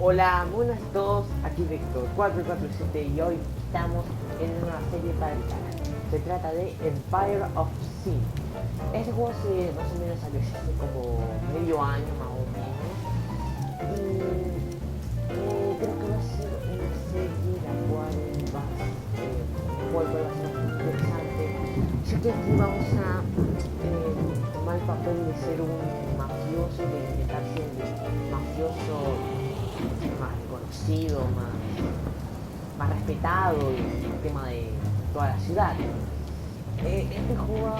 Hola, buenas a todos, aquí Víctor 447 y hoy estamos en una serie para el canal. Se trata de Empire of Sin. Este juego más o menos salió hace como medio año más o menos. Y creo que va a ser una serie la cual va a ser bastante interesante. Así que aquí vamos a tomar el papel de ser un mafioso, de intentar ser el mafioso más reconocido, más respetado en el tema de toda la ciudad. Este juego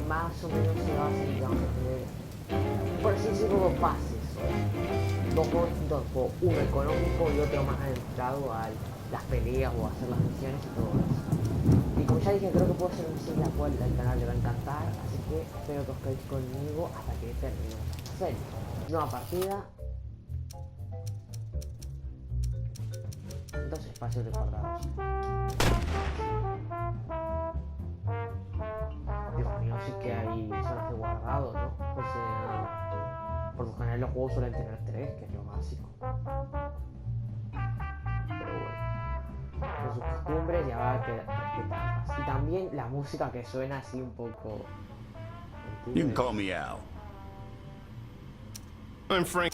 más o menos se basa en que vamos a tener, por así decirlo, dos fases, dos modos distintos de juego, uno económico y otro más adentrado a las peleas o a hacer las misiones y todo eso. Y como ya dije, creo que puedo hacer una serie la cual al canal le va a encantar, así que espero que os quedéis conmigo hasta que terminemos esta serie. Nueva partida. Dos espacios recordados. Dios mío, sí que hay zonas de guardado, ¿no? Pues por lo general los juegos suelen tener tres, que es lo básico. Pero bueno, con sus costumbres ya va a quedar respetadas. Y también la música que suena así un poco. You can call me Al. I'm Frank.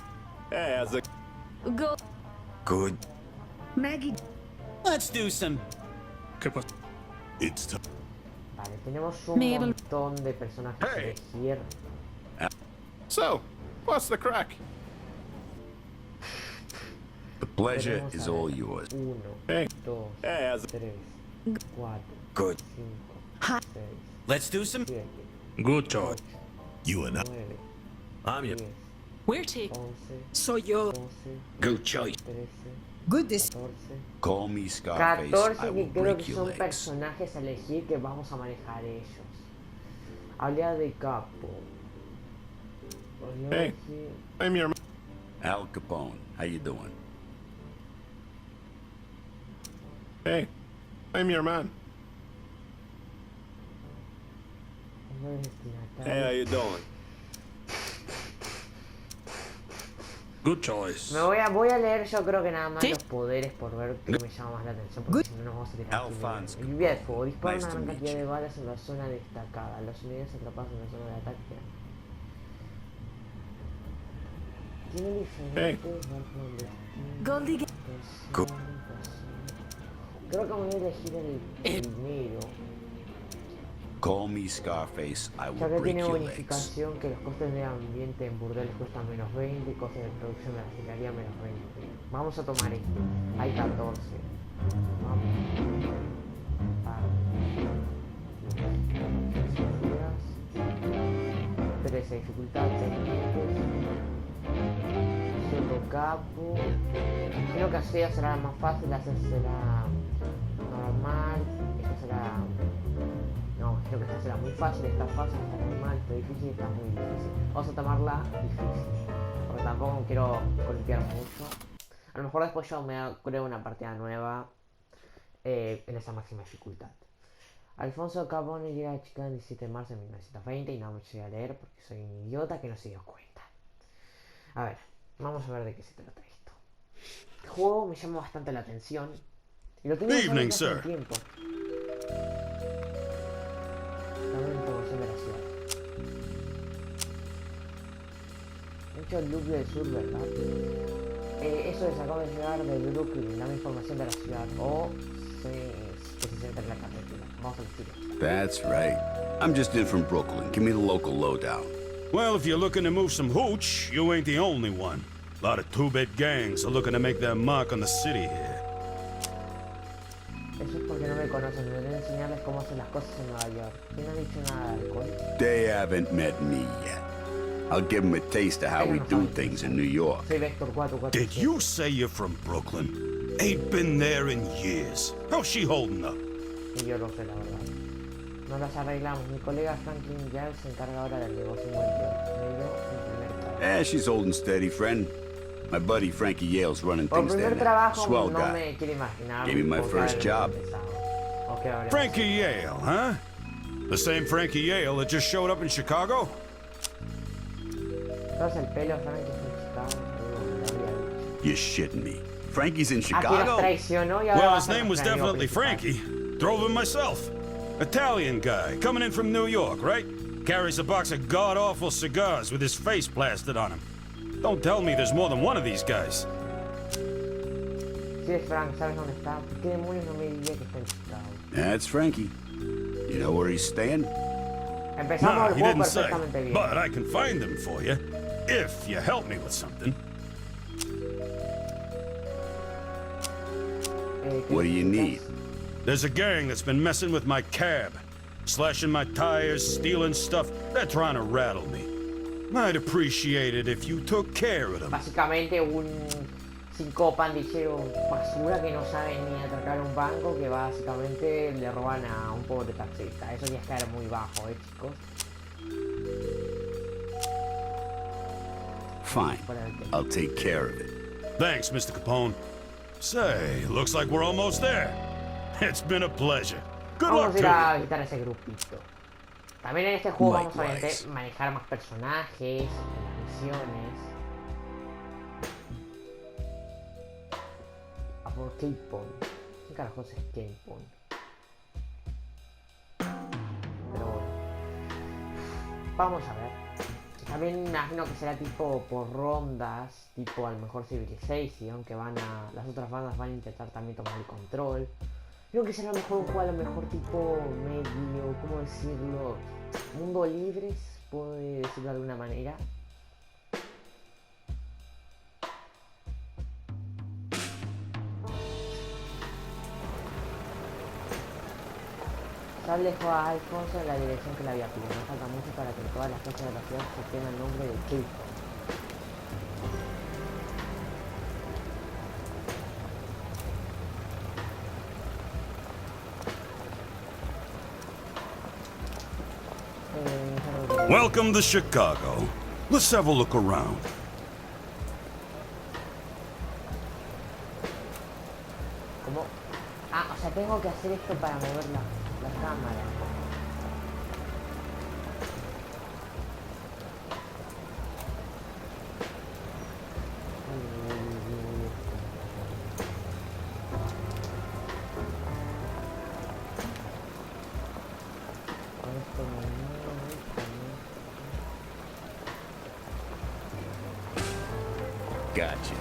Hey, how's it? Go, Good. Maggie. Let's do some. It's time. Vale, tenemos un montón de personajes a Hey. elegir. So, what's the crack? The pleasure Tenemos, is a ver, all yours. 1, Hey. 2, Hey, how's it? 3, 4, Good. 5, 6, Let's do some. 7, Good choice. 8, You and I. 9, I'm 10, We're taking. 11, Soy yo. 12, Good choice. 13, Goodness. 14, Call me Scarface. 14 I will que creo break que your son legs. personajes a elegir que vamos a manejar ellos. Habilidad de capo. Hey. I'm your. Al Capone. How you doing? Hey, I'm your man. Hey, how you doing? Good choice. Voy a leer yo creo que nada más ¿Sí? los poderes por ver qué me llama más la atención, porque si no nos vamos a tirar Alphonse. lluvia de fuego. Dispara Nice una to gran meet cantidad de you. balas en la zona destacada. Los enemigos atrapados en la zona de ataque. Tiene diferentes marcas de destino. Goldie. Good. Creo que voy a elegir el primero, Call me Scarface. I ya will que break tiene your legs. bonificación que los costes de ambiente en burdeles cuestan menos 20 y costes de producción de la geladería menos 20. Vamos a tomar este. Hay 14. Vamos. 13 dificultad, 6 Soto capo. Creo que así será más fácil, así será normal. Esta será. No, creo que esta será muy fácil, esta fácil, esta normal, esta difícil, esta muy difícil. Vamos a tomarla difícil, porque tampoco quiero golpear mucho. A lo mejor después yo creo una partida nueva en esa máxima dificultad. Alfonso Capone llega a Chicago el 17 de marzo de 1920 y no me voy a leer porque soy un idiota que no se dio cuenta. A ver, vamos a ver de qué se trata esto. El juego me llama bastante la atención y lo tengo Evening, hace un sir. tiempo. Dame información de la ciudad. Hecho el look del sur, ¿verdad? Eso es, acabo de llegar de Brooklyn. Dame información de la ciudad. O que se centra en la capitula. Vamos a decir. That's right. I'm just in from Brooklyn. Give me the local lowdown. Well, if you're looking to move some hooch, you ain't the only one. A lot of two-bit gangs are looking to make their mark on the city here. Eso es porque no me conocen. Me deben enseñarles cómo hacen las cosas en Nueva York. ¿Quién no ha dicho nada de alcohol? They haven't met me yet. I'll give them a taste of how we do things in New York. Soy Vector 447. Did you say you're from Brooklyn? Ain't been there in years. How's she holding up? Y yo lo sé, la verdad. No las arreglamos. Mi colega Franklin Yale se encarga ahora del negocio interior. Me dio mi primer trabajo. She's holding steady, friend. My buddy Frankie Yale's running Por things there primer now. trabajo Swell no guy. me quiero imaginar. Gave me my porque first algo job. pesado. Ok, ahora. Frankie Yale, huh? The same Frankie Yale that just showed up in Chicago? Entonces el pelo Frankie es mexicano. You're shitting me. Frankie's in Aquí nos Chicago? traicionó y ahora Well, va a his ser name was nuestro enemigo definitely principal. Frankie. Drove him myself. Italian guy, coming in from New York, right? Carries a box of god-awful cigars with his face plastered on him. Don't tell me there's more than one of these guys. Si es Frank, ¿sabes dónde está? ¿Qué demonios no me diría que está en Chicago? That's Frankie. You know where he's staying? Empezamos Nah, el he juego didn't say, perfectamente bien. but I can find him for you, if you help me with something. ¿Qué What do you need? necesitas? There's a gang that's been messing with my cab, slashing my tires, stealing stuff. They're trying to rattle me. I'd appreciate it if you took care of them. Básicamente un psicopandillero basura que no sabe ni atracar un banco, que básicamente le roban a un pobre taxista. Eso ya es caer muy bajo, chicos. Fine. Fuera del tema. I'll take care of it. Thanks, Mr. Capone. Say, looks like we're almost there. It's been a pleasure. Good luck Vamos a to ir a you. visitar ese grupito. También en este juego vamos a Likewise. manejar más personajes, en las misiones. A por K-Point. ¿Qué carajos es K-Point? Pero bueno. Vamos a ver. También imagino que será tipo por rondas, tipo a lo mejor Civilization, que las otras bandas van a intentar también tomar el control. Creo que será mejor un juego a lo mejor tipo medio, ¿cómo decirlo? Mundo libre, puedo decirlo de alguna manera. Ya lejos a Alfonso en la dirección que le había pedido. No falta mucho para que en todas las cosas de la ciudad se tenga el nombre de Chico. Welcome to Chicago. Let's have a look around. ¿Cómo? Ah, o sea, tengo que hacer esto para mover la cámara. Con esto me muevo, Gotcha.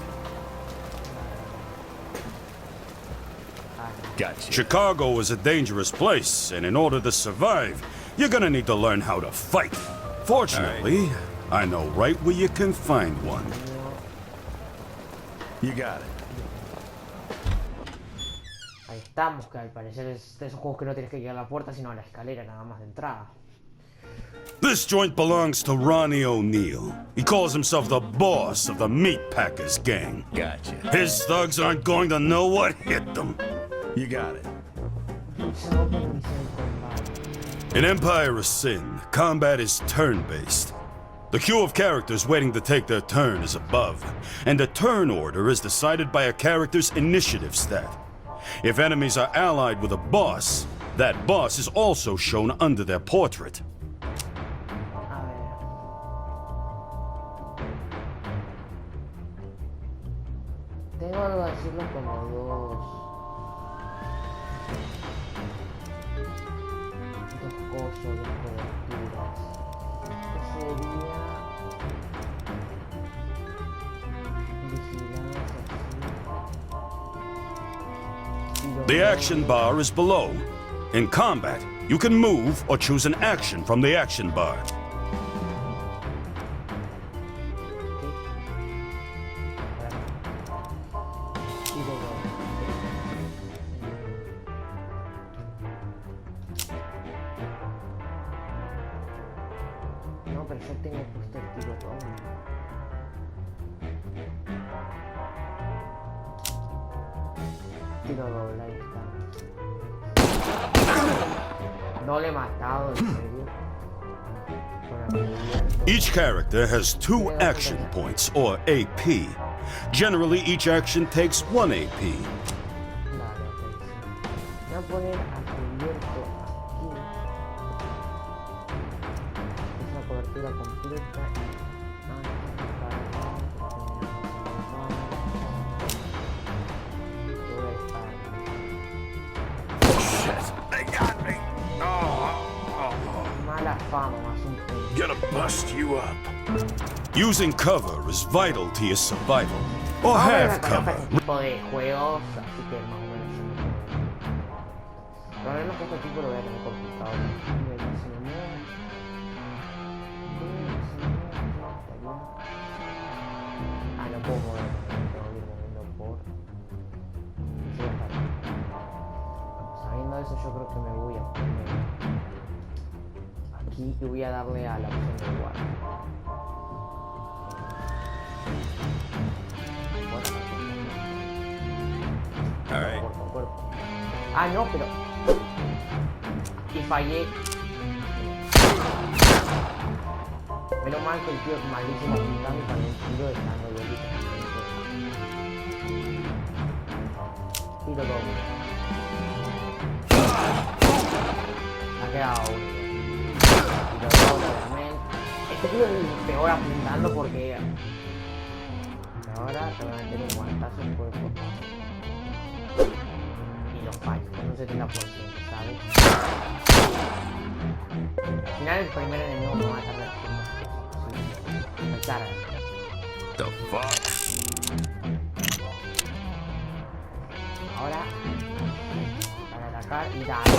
Gotcha. Chicago is a dangerous place, and in order to survive, you're gonna need to learn how to fight. Fortunately, I know right where you can find one. You got it. Ahí estamos, que al parecer es de esos juegos que no tienes que llegar a la puerta, sino a la escalera nada más de entrada. This joint belongs to Ronnie O'Neill. He calls himself the boss of the Meat Packers gang. Gotcha. His thugs aren't going to know what hit them. You got it. In Empire of Sin, combat is turn-based. The queue of characters waiting to take their turn is above, and the turn order is decided by a character's initiative stat. If enemies are allied with a boss, that boss is also shown under their portrait. A ver. Tengo algo que decirlo como dos cosas, dos coberturas. Que sería vigilancia. The action bar is below. In combat, you can move or choose an action from the action bar. No, pero yo tengo puesto el tiro doble. Tiro doble, ahí está. No le he matado, en serio. Con la cubierta. Each character has 2 action points, or AP. Generally, each action takes 1 AP. Vale, ok, sí. Voy a poner a cubierto aquí. Es una cobertura completa. fama, más un punto. Gonna bust you up. Using cover is vital to your survival. Or Vamos a ver have acá cover. este tipo de juegos, así que más o menos se me entiende. El problema es que este tipo lo voy a tener complicado. Ah, no puedo mover, tengo que ir moviendo por... Sí, ya está. Sabiendo eso, yo creo que me voy a poner aquí y voy a darle a la opción de igual. All right. Cuerpo, cuerpo. Ah, no, pero... Y fallé. Menos mal que el tío es malísimo apuntando y cuando un tiro estando yo tiro doble. Me ha quedado uno. Tiro doble, obviamente. Este tío es el peor apuntando porque... Ahora te voy a meter un guantazo en cuerpo. Y lo fallo, con un 70%, ¿sabes? Al final el primer enemigo me va a tardar más posible. Me carga. The fuck? Ahora, para atacar y darle.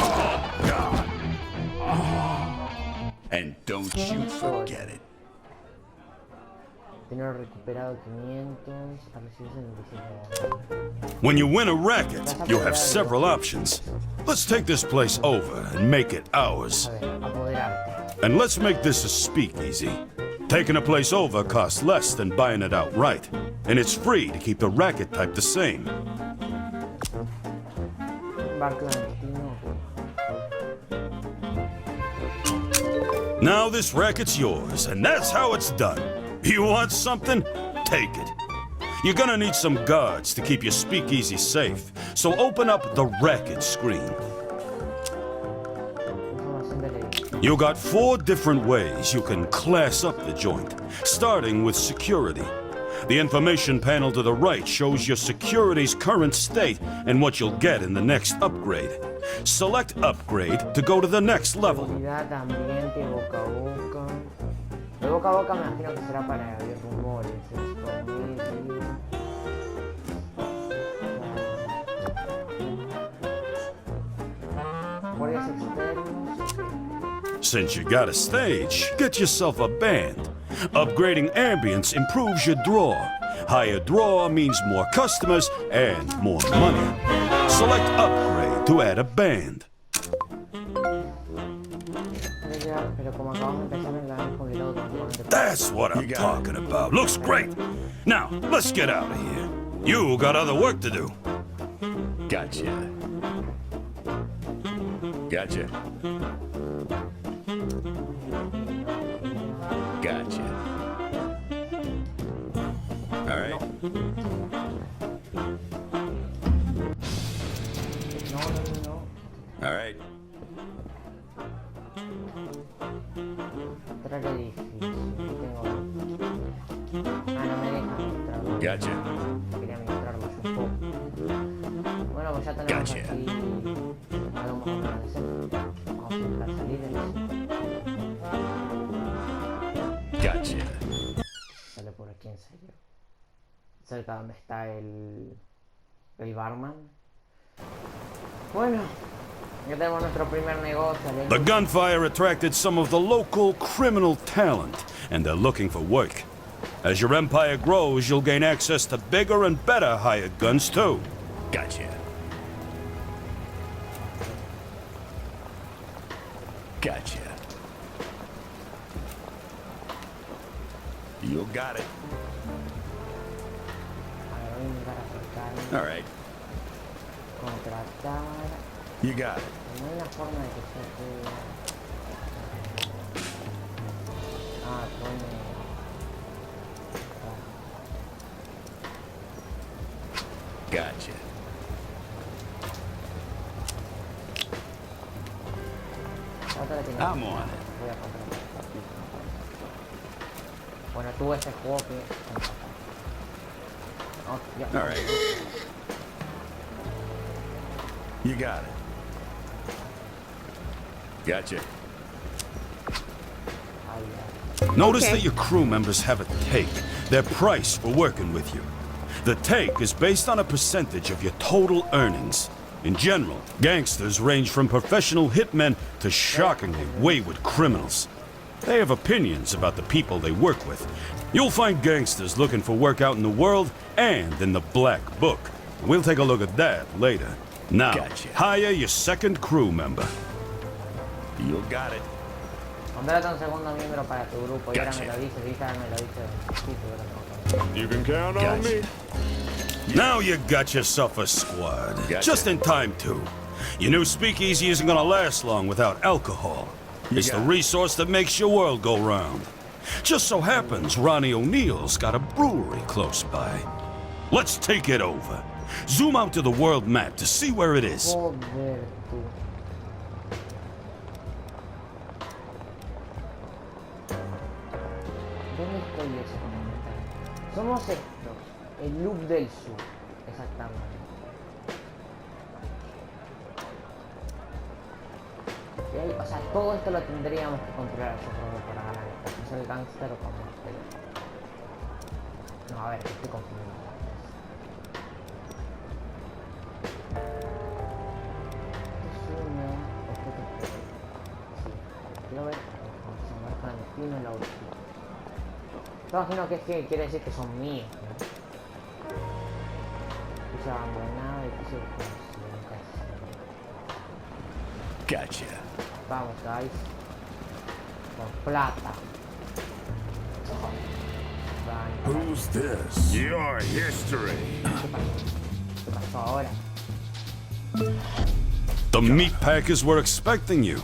And don't you forget it. Tener recuperado 500, ha recibido 77. When you win a racket, you have several options. Let's take this place over and make it ours. A ver, apoderarte. And let's make this a speakeasy. Taking a place over costs less than buying it outright. And it's free to keep the racket type the same. Bar clandestino. Now this racket's yours, and that's how it's done. You want something? Take it. You're gonna need some guards to keep your speakeasy safe, so open up the racket screen. Información de ley. You got 4 different ways you can class up the joint, starting with security. The information panel to the right shows your security's current state and what you'll get in the next upgrade. Select upgrade to go to the next level. Seguridad, ambiente, boca a boca. El boca a boca me imagino que será para abrir rumores. Guardias externos. Since you got a stage, get yourself a band. Upgrading ambience improves your draw. Higher draw means more customers and more money. Select upgrade to add a band. Pero como acabamos de empezar en la completado todo. That's what I'm talking about. Looks great. Now, let's get out of here. You got other work to do. Gotcha. Gotcha. Gotcha. All right. No. All right. Traeré difícil. Tengo... Ah, no me dejan mostrarlo. Gotcha. Quería mostrarlo yo un poco. Bueno, pues ya tenemos Gotcha. aquí algo más o menos decente. Vamos a intentar salir de eso. Gotcha. Sale por aquí en serio. Cerca donde está el barman. Bueno, ya tenemos nuestro primer negocio. The gunfire attracted some of the local criminal talent, and they're looking for work. As your empire grows, you'll gain access to bigger and better hired guns too. Gotcha. Gotcha. You got it. A ver, voy a intentar acercarme. All right. Contratar. You got it. No hay una forma de que se pueda... Ah, pone... Gotcha. Otra que tiene... I'm on it. Voy a contratar. Bueno, tuve ese juego que... Oh, ya. All right. You got it. Gotcha. Notice that your crew members have a take, their price for working with you. The take is based on a percentage of your total earnings. In general, gangsters range from professional hitmen to shockingly wayward criminals. They have opinions about the people they work with. You'll find gangsters looking for work out in the world and in the Black Book. We'll take a look at that later. Now, Gotcha. hire your second crew member. You got it. Contrata un segundo miembro para tu grupo. Y ahora Gotcha. me lo dice, ahora me lo dice. Sí, pero no. You can count on me. Now you got yourself a squad. Gotcha. Just in time, too. Your new speakeasy isn't gonna last long without alcohol. It's the got it. resource that makes your world go round. Just so happens Ronnie O'Neill's got a brewery close by. Let's take it over. Zoom out to the world map to see where it is. Joder, tú. ¿Dónde estoy exactamente? Somos estos, el loop del sur, exactamente. ¿Ok? O sea, todo esto lo tendríamos que controlar, yo creo, para ganar esto. No soy el gángster o como pero... No, a ver, estoy confundiendo. Esto es uno, objeto especial. Sí, quiero ver información, ver clandestino en la última. Yo imagino que es que quiere decir que son míos, ¿no? Piso abandonado y piso desconocido. Gotcha. Vamos, guys. Por plata. Vale. Who's this? Your history. ¿Qué pasó ahora? The meat packers were expecting you.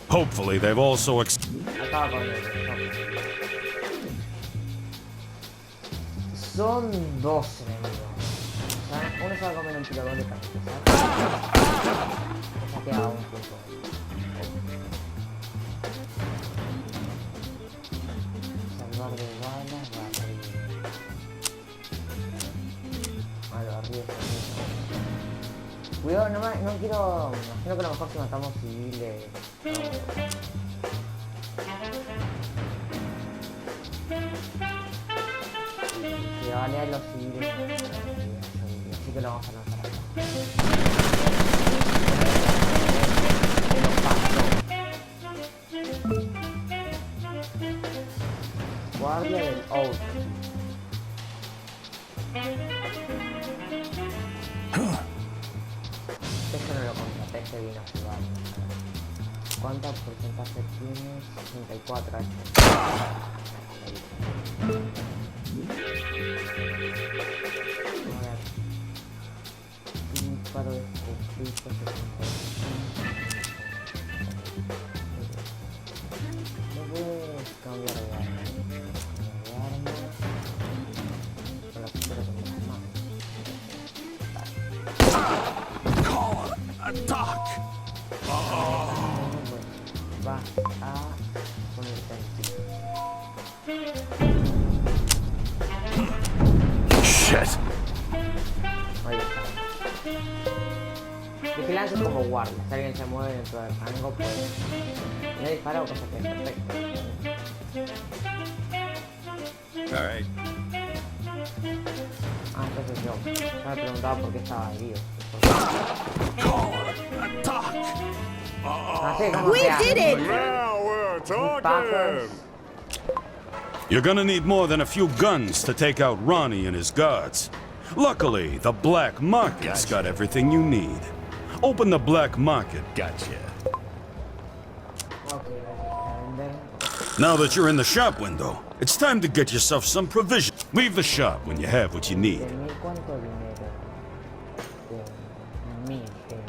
Hopefully they've also Acaba con el... Son dos enemigos. O sea, uno se va a comer un tirador de carne, ¿sabes? Se ha quedado un punto. Salvar de balas, vale. A los ríos también. Cuidado, no quiero... Imagino que a lo mejor si matamos civiles... Que vale a los civiles. Así que lo vamos a lanzar acá. Que nos pasó. Guardia del Out. Esto no lo contraté, este vino a jugar. ¿Cuánto porcentaje tiene? 64 H. Disparo de conflicto 65. No puedes cambiar de arma. Con la pistola con las manos. Call a doc. Vas a ponerte en Shit. ahí está. Vigilancia como guardia. Si alguien se mueve dentro del rango, pues... No dispara o cosa que es perfecto. All right. Ah, entonces yo. Ya me preguntaba por qué estaba herido. Call a doc. No sé cómo We se hace. did it! Now we're Packers. talking. You're gonna need more than a few guns to take out Ronnie and his guards. Luckily, the black market's got everything you need. Open the black market. Gotcha. Ok, vender. Now that you're in the shop window, it's time to get yourself some provision. Leave the shop when you have what you need. ¿De mil cuánto dinero? De 1000 tengo.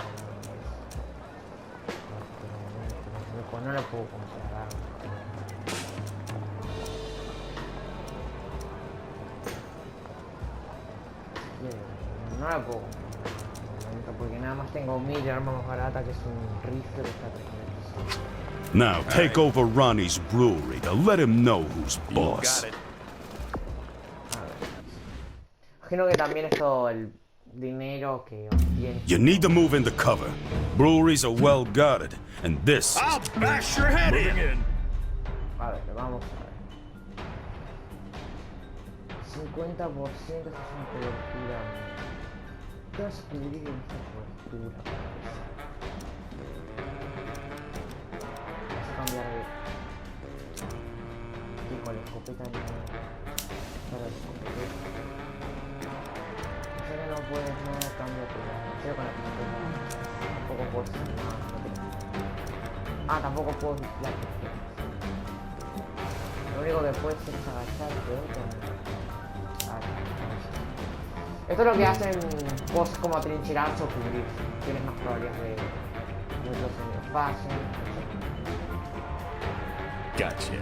Pues no lo puedo comprar. No la puedo comprar porque nada más tengo 1000 arma más barata que es un rifle que está a 300. Now take over Ronnie's brewery to let him know who's You boss. got it. A ver. Imagino que también esto, el dinero que obtiene. You need to move into cover. Breweries are well guarded, and this I'll bash your head in. A ver, vamos a ver. 50% es una cobertura. ¿Qué vas a cubrir en esta cobertura? Vas a cambiar de... Y con la escopeta no... Para la escopeta. O sea que no puedes nada, cambia tu... Pero con la escopeta tampoco puedes hacer nada, no te... Ah, tampoco puedo vigilar. Lo único que puedes hacer es agachar, creo que... Esto es lo que hacen cosas como atrincherarse o cubrirse. Tienes más probabilidades de que los enemigos pasen. Gotcha.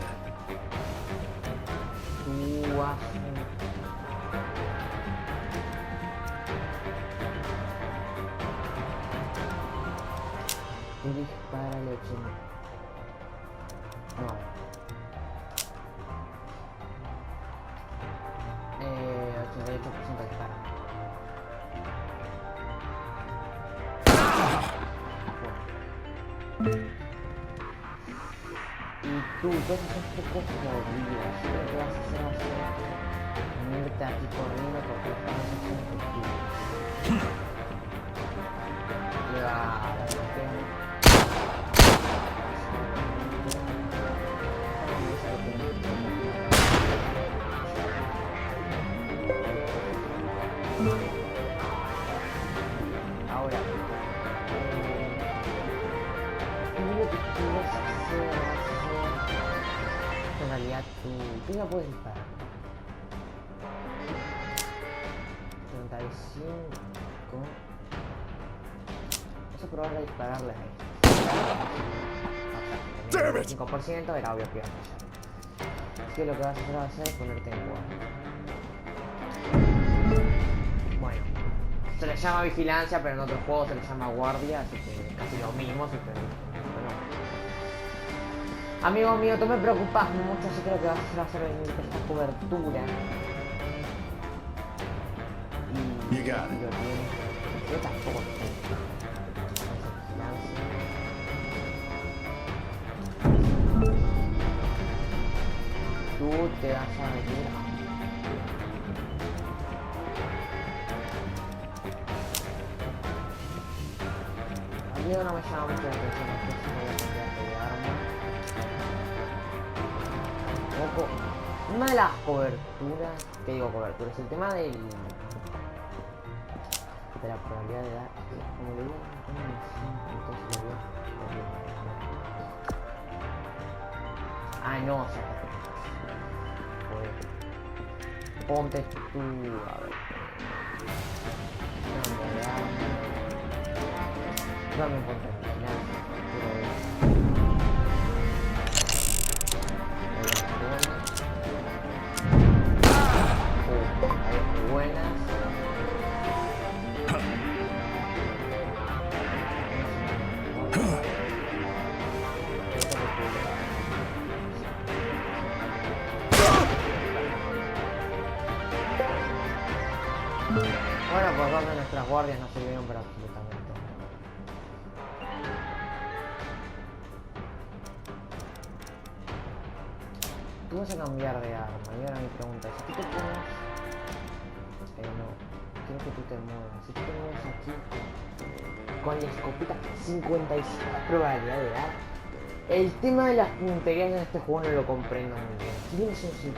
Tú haces... Y dispara el 80. No. 88% dispara. Y tú, entonces es un poco jodido. Así que lo que vas a hacer va a ser unirte aquí corriendo porque estamos haciendo efectivo. Lleva la cuestión. Ahora, lo que quieres hacer en realidad tú ya puedes disparar. 35. Vas a probar a dispararle a este. 5% era obvio que iba a fallar. Así que lo que vas a hacer va a ser ponerte en guardia. Bueno, se le llama vigilancia, pero en otros juegos se le llama guardia, así que es casi lo mismo. Bueno. Amigo mío, tú me preocupas mucho, así que lo que vas a hacer va a ser venirte a esta cobertura. Y You got it. lo tienes. Yo tampoco tengo. Tú te vas a venir a... A mí no me llama mucho la atención, entonces voy a cambiar de arma. Poco. Una de las coberturas, ¿qué digo coberturas? El tema de la probabilidad de dar, como le digo, entonces lo veo. Ah, no, sácate. Joder. Ponte tú, a ver. Dame un ponte al final. Buenas. Bueno, pues dos de nuestras guardias no sirvieron para absolutamente nada. Tú vas a cambiar de arma y ahora mi pregunta es, ¿tú te pones? No, quiero que tú te muevas. Si tú te mueves aquí con la escopeta, 55 probabilidad de dar. El tema de las punterías en este juego no lo comprendo muy bien. Si tienes un 57,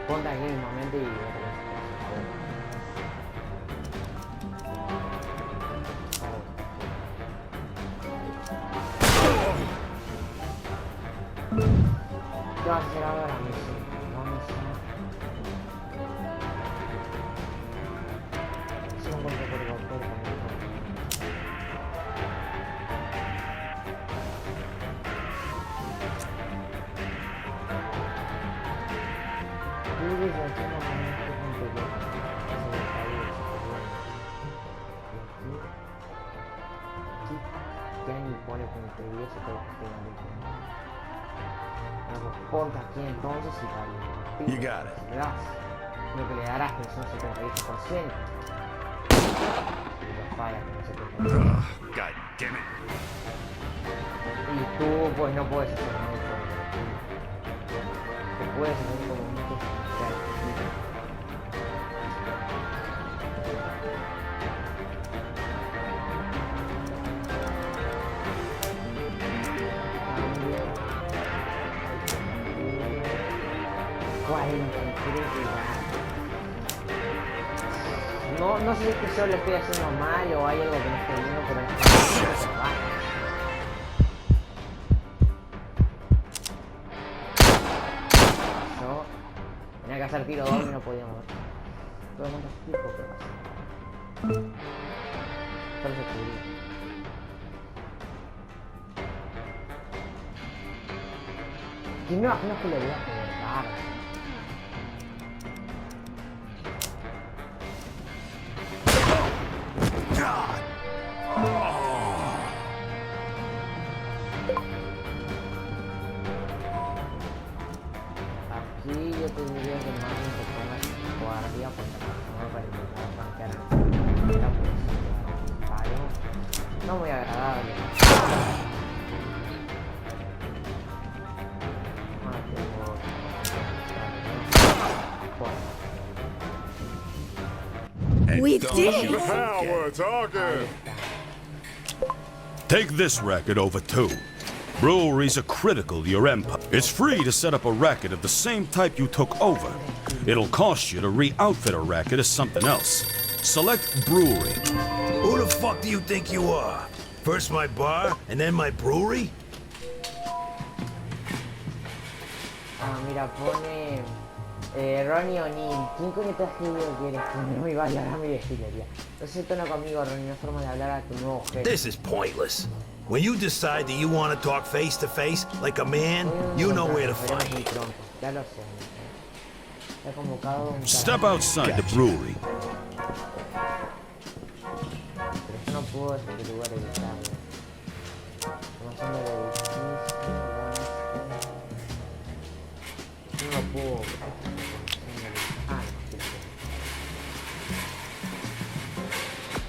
ponte aquí mismamente y ¿qué vas a hacer ahora, Messi? Vamos a hacer un golpe por golpe. Pone puntería, se puede pegar el punto. Bueno, pues ponte aquí entonces y dale. You got it. Le das. Lo que le darás que es un 78%. Y lo falla con un 78%. God damn it. Y tú pues no puedes hacer mucho. Te puedes hacer como mucho. No sé si es que yo le estoy haciendo mal o hay algo que no estoy viendo, pero yo tenía que hacer tiro doble y no podía mover. Todo el mundo es tipo, ¿qué pasa? Solo se cubría. Y me imagino que le voy a pegar. Aquí yo te diría que más un poco más guardia porque no para intentar flanquear la palo no muy agradable. We did! The power talking. Take this racket over too. Breweries are critical to your empire. It's free to set up a racket of the same type you took over. It'll cost you to re-outfit a racket as something else. Select brewery. Who the fuck do you think you are? First my bar, and then my brewery? Ah, mira, pone Ronnie O'Neill. ¿Quién coño te has creído que eres? No me iba a hablar a mi destilería. No se tono conmigo, Ronnie, no es forma de hablar a tu nuevo jefe. This is pointless. When you decide that you want to talk face to face, like a man, you know where to find me. Ya lo sé. He convocado un Step outside the brewery. Pero yo no puedo este lugar evitarlo. Estamos haciendo lo difícil. Yo no puedo.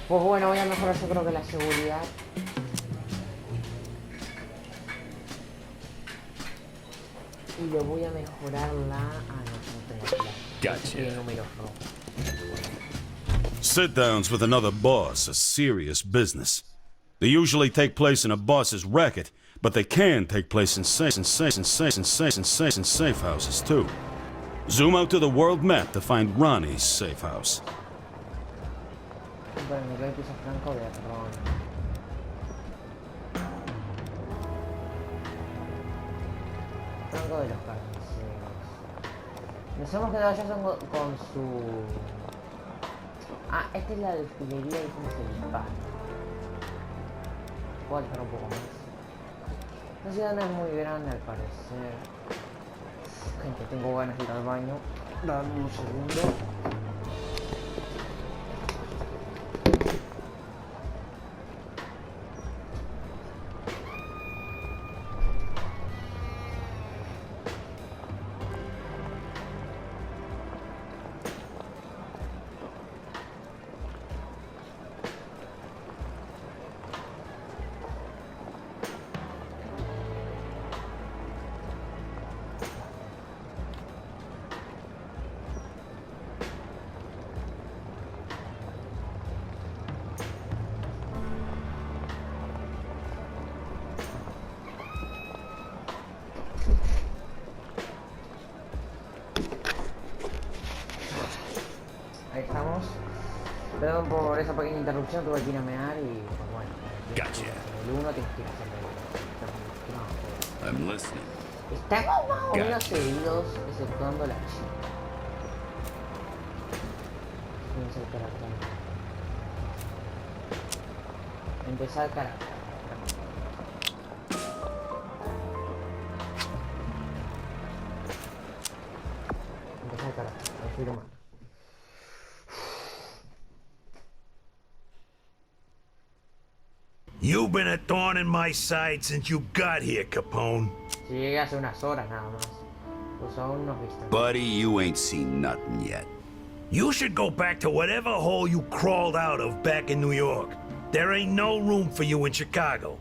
Pues bueno, voy a mejorar yo creo que la seguridad. Y le voy a mejorar la... Ah, no tengo la... Gotcha. Tiene números rojos. Sit-downs with another boss are serious business. They usually take place in a boss's racket, but they can take place in safe houses too. Zoom out to the world map to find Ronnie's safe house. Bueno, me quedo piso franco de Ron. Franco de los carniceros. Nos hemos quedado ya con su... Ah, esta es la destilería y cómo se dispara. Puedo alejar un poco más. La ciudad no es muy grande al parecer. Gente, tengo ganas de ir al baño. Dame un segundo. Ahí estamos. Perdón por esa pequeña interrupción, tuve que ir a mear y pues bueno. Gotcha. El uno tienes que ir a hacerlo. I'm listening. Estamos más o menos seguidos, exceptuando la chica. Vamos al carácter. Empezar el carácter. Empezar el carácter. Afirmar. You've been a thorn in my side since you got here, Capone. Si llegué hace unas horas nada más. Pues aún no has visto. Buddy, you ain't seen nothing yet. You should go back to whatever hole you crawled out of back in New York. There ain't no room for you in Chicago.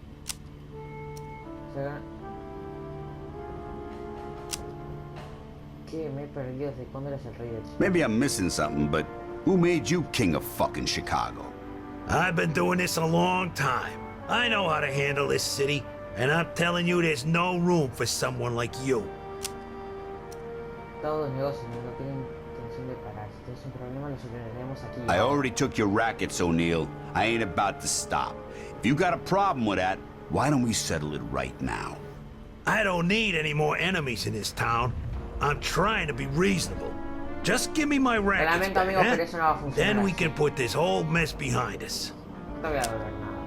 ¿Qué? Me he perdido. ¿Desde cuándo eres el rey del Chicago? Maybe I'm missing something, but who made you king of fucking Chicago? I've been doing this a long time. I know how to handle this city, and I'm telling you there's no room for someone like you. Todos los negocios no tienen intención de parar. Si tienes un problema, lo solucionaremos aquí. I already took your rackets, O'Neill. I ain't about to stop. If you got a problem with that, why don't we settle it right now? I don't need any more enemies in this town. I'm trying to be reasonable. Just give me my rackets Lamento, back, amigo, pero eso no va a funcionar Then we así. can put this whole mess behind us. No te voy a devolver nada.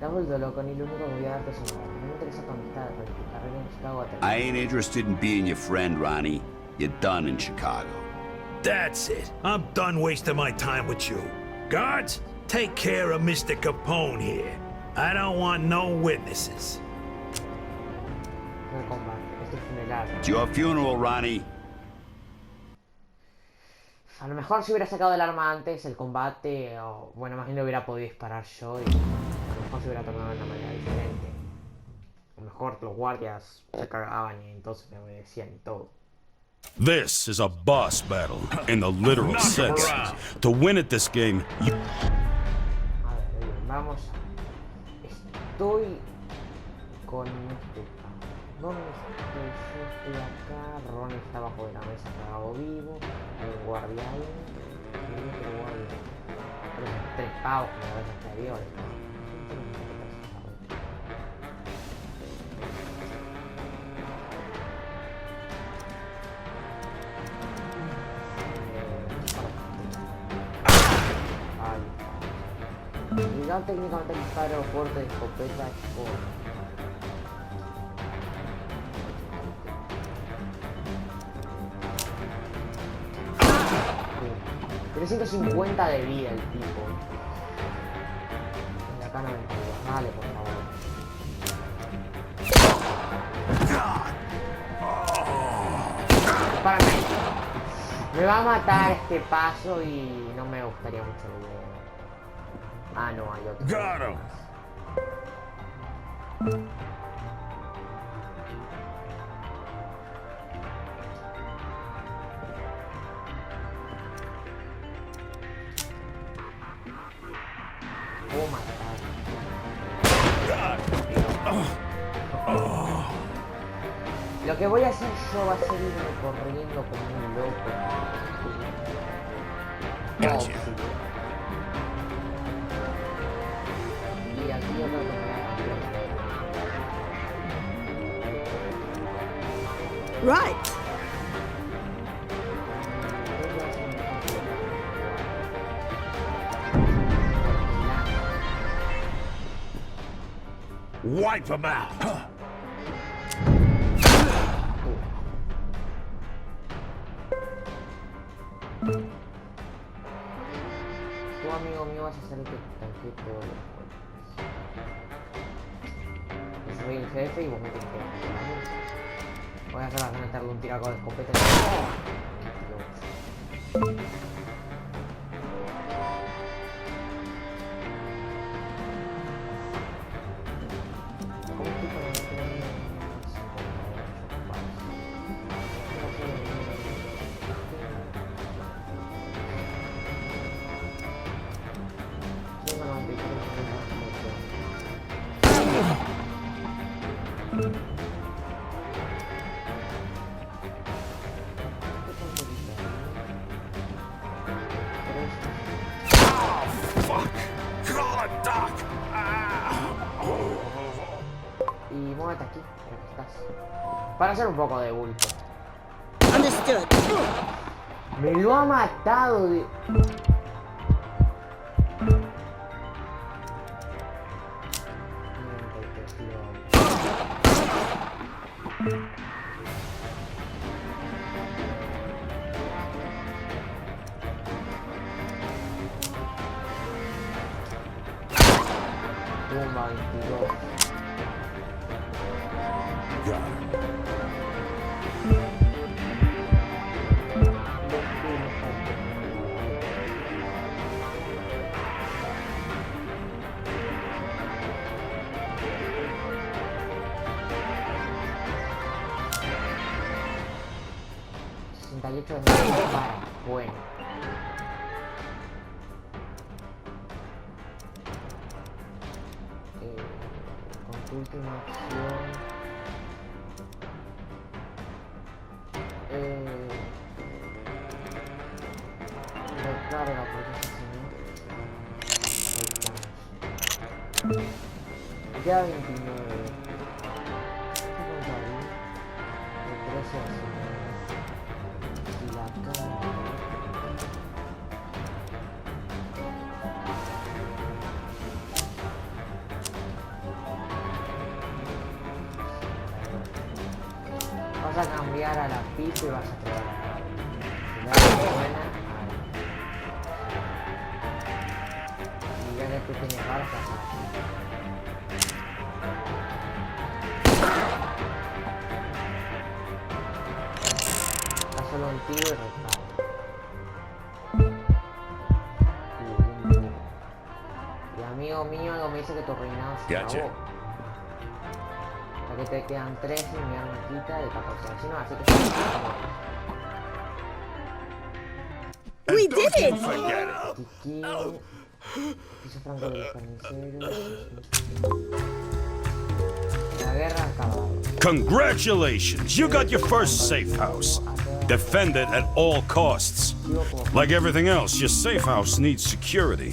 Te has vuelto loco, ni lo único que voy a darte es un regalo. No me interesa tu amistad, pero tu carrera en Chicago ha I terminado. ain't interested in being your friend, Ronnie. You're done in Chicago. That's it. I'm done wasting my time with you. Guards, take care of Mr. Capone here. I don't want no witnesses. No combate, es tu funeral. It's your funeral, Ronnie. A lo mejor si hubiera sacado el arma antes, el combate, o bueno, más bien lo hubiera podido disparar yo y a lo mejor se hubiera tornado de una manera diferente. A lo mejor los guardias se cagaban y entonces me obedecían y todo. This is a boss battle in the literal sense. To win at this game, you... A ver, vamos a... Estoy con este... ¿Dónde estoy? Yo estoy acá. Ron está abajo de la mesa cagado vivo. Hay un guardia ahí. Y otro guardia. Pero son 3 pavos que la vez anterior. Y no técnicamente el disparo fuerte de escopeta es por... 350 de vida el tipo. En la cana 22, dale por favor. Párame. Me va a matar este paso y no me gustaría mucho el video. Ah, no, hay otro. Got him. Oh my God. Lo que voy a hacer yo va a ser irme corriendo como un loco. Gotcha. Y aquí yo creo que me voy a cambiar. Right. Wipe them out. Tu amigo mío vas a ser el que tanque todos los golpes. Yo soy el jefe y vos me tenés que dar. Voy a hacer las meterle un tiraco de escopeta. Y muévete aquí, aquí estás. Para hacer un poco de bulto. Understood. Me lo ha matado de... Pumba, 22. hecho de para. Bueno. Con tu última acción. Recarga, porque es así, ¿no? Ya 29. ¿Qué contaría? De 13 a 5. Y la cara. Vas a cambiar a la pipa y vas a probar a la ciudad buena. Y ya después tienes balas, vas a solo un tiro y recarga. Y amigo mío, algo me dice que tu reinado se acabó. O sea que te quedan 13 y mi arma quita de 14 encima, así que We did it! Tiquín, piso franco de los carniceros. La guerra acabada. Congratulations! You got your first safe house. Defend it at all costs. Like everything else, your safe house needs security.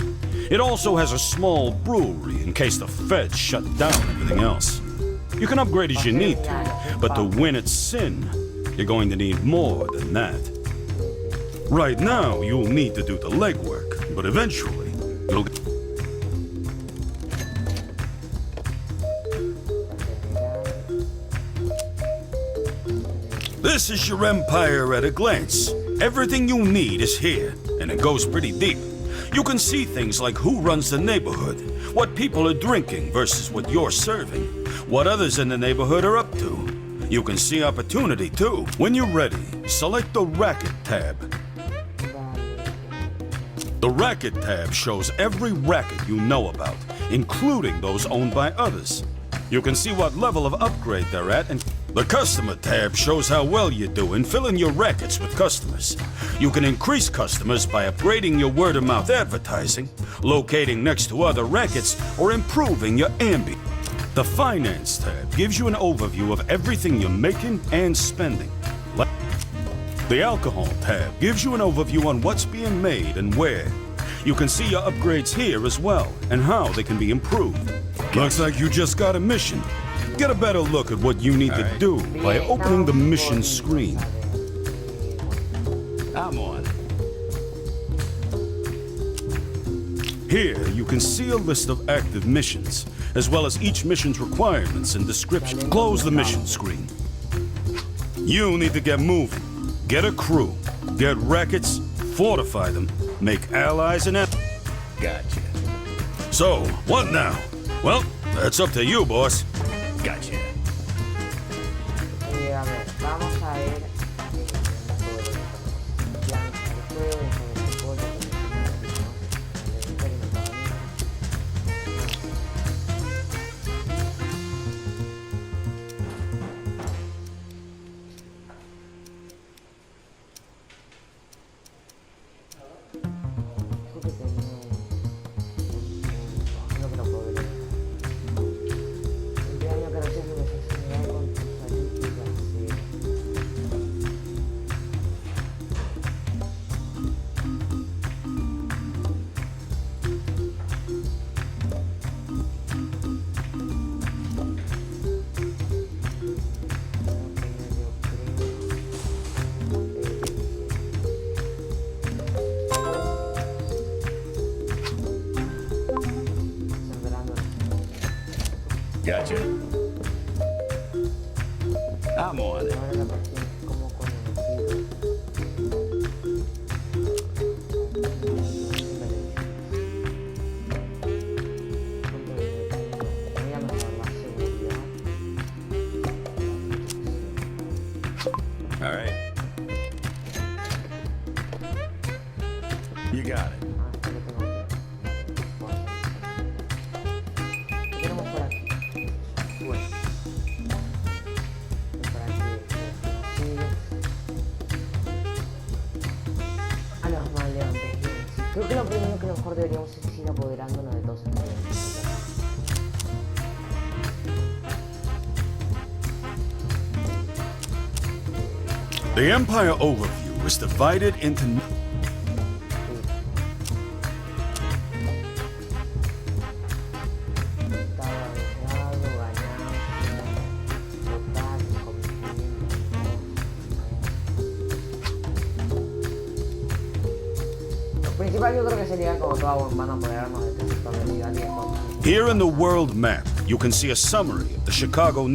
It also has a small brewery in case the feds shut down everything else. You can upgrade as you need to, but to win at Sin, you're going to need more than that. Right now, you'll need to do the legwork, but eventually, you'll... This is your empire at a glance. Everything you need is here, and it goes pretty deep. You can see things like who runs the neighborhood, what people are drinking versus what you're serving, what others in the neighborhood are up to. You can see opportunity too. When you're ready, select the Racket tab. The Racket tab shows every racket you know about, including those owned by others. You can see what level of upgrade they're at, and the Customer tab shows how well you do in filling your rackets with customers. You can increase customers by upgrading your word-of-mouth advertising, locating next to other rackets, or improving your ambience. The Finance tab gives you an overview of everything you're making and spending. The Alcohol tab gives you an overview on what's being made and where. You can see your upgrades here as well, and how they can be improved. Looks like you just got a mission. Get a better look at what you need to do by opening the mission screen. I'm on. Here, you can see a list of active missions, as well as each mission's requirements and description. Close the mission screen. You need to get moving. Get a crew, get rackets, fortify them, make allies and... Gotcha. So, what now? Well, that's up to you, boss. Gotcha. A ver, vamos a ver Gotcha. I'm on it. ahora la partida es como con voy a mejorar la seguridad. All right. You got it. Hasta que tengo que... ¿Qué tenemos por aquí? Creo que lo primero que a lo mejor deberíamos es ir apoderándonos de todos estos elementos. The Empire overview is divided into... Principal yo creo que sería como todos van a apoderarnos de este sector de ciudad y después. Here in the world map, you can see a summary of the Chicago... All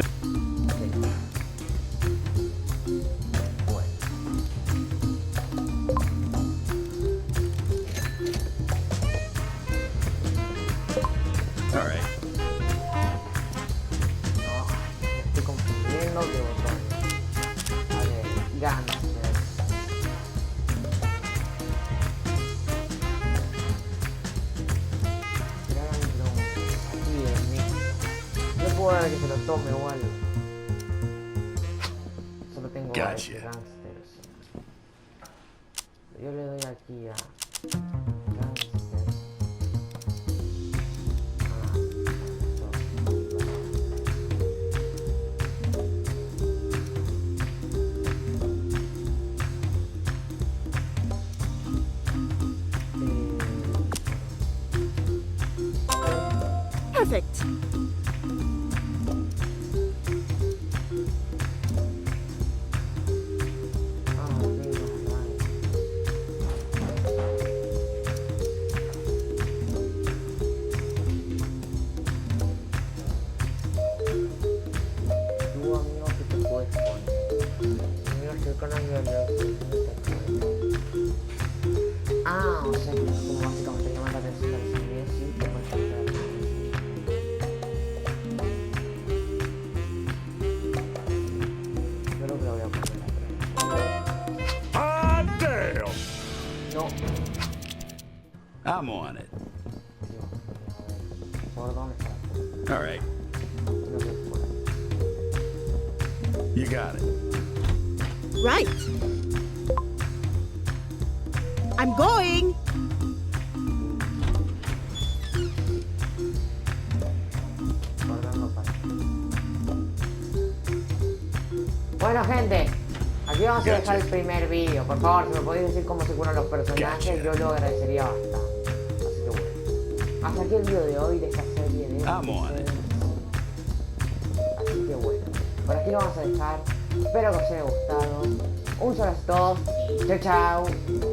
right. No, me estoy confundiendo de botones. A ver, gánster. No puedo ver que se lo tome o algo. Solo tengo Gotcha. gánsters. Yo le doy aquí a gánster. Perfect. Ah, o sea, como básicamente llama la atención de los amigos, sí, te puedes hacer. Creo que lo voy a poner atrás. Hot damn! No, I'm on it. ¿por dónde está? All right. Creo que fue. You got it. Right. I'm going. Guardando para. Bueno, gente, aquí vamos a dejar el primer vídeo. Por favor, si me podéis decir cómo se curan los personajes, yo lo agradecería bastante. Así que bueno, hasta aquí el vídeo de hoy de esta serie de... I'm on it. Así que bueno, por aquí lo vamos a dejar. Espero que os haya gustado. Un saludo a todos. Chao, chao.